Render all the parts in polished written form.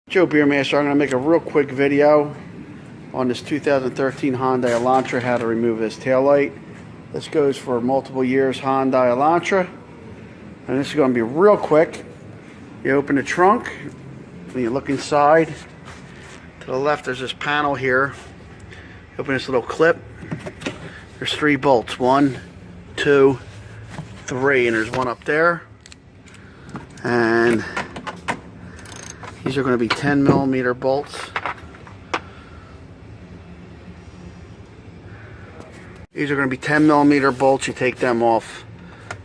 Joe Beermaster. I'm going to make a real quick video on this 2013 Hyundai Elantra, how to remove this taillight. This goes for multiple years Hyundai Elantra, and this is going to be real quick. You open the trunk, when you look inside, to the left there's this panel here. Open this little clip. There's 3 bolts, 1, 2, 3, and there's one up there. And these are going to be 10mm bolts. These are going to be 10mm bolts. You take them off.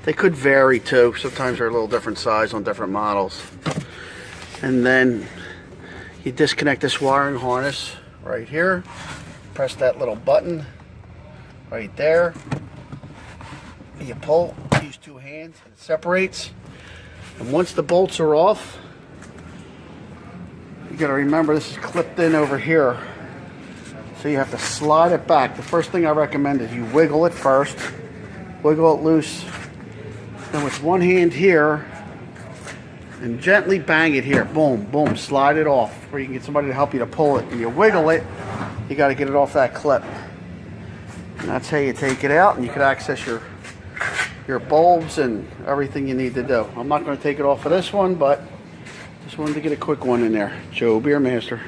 They could vary too. Sometimes they're a little different size on different models. And then you disconnect this wiring harness right here. Press that little button right there. You pull, use 2 hands, and it separates. And once the bolts are off, you got to remember this is clipped in over here, so you have to slide it back. The first thing I recommend is you wiggle it first, wiggle it loose, then with one hand here and gently bang it here, boom, boom, slide it off, or you can get somebody to help you to pull it. And you wiggle it, you got to get it off that clip, and that's how you take it out, and you can access your bulbs and everything you need to do. I'm not going to take it off of this one, but just wanted to get a quick one in there. Joe Beermaster.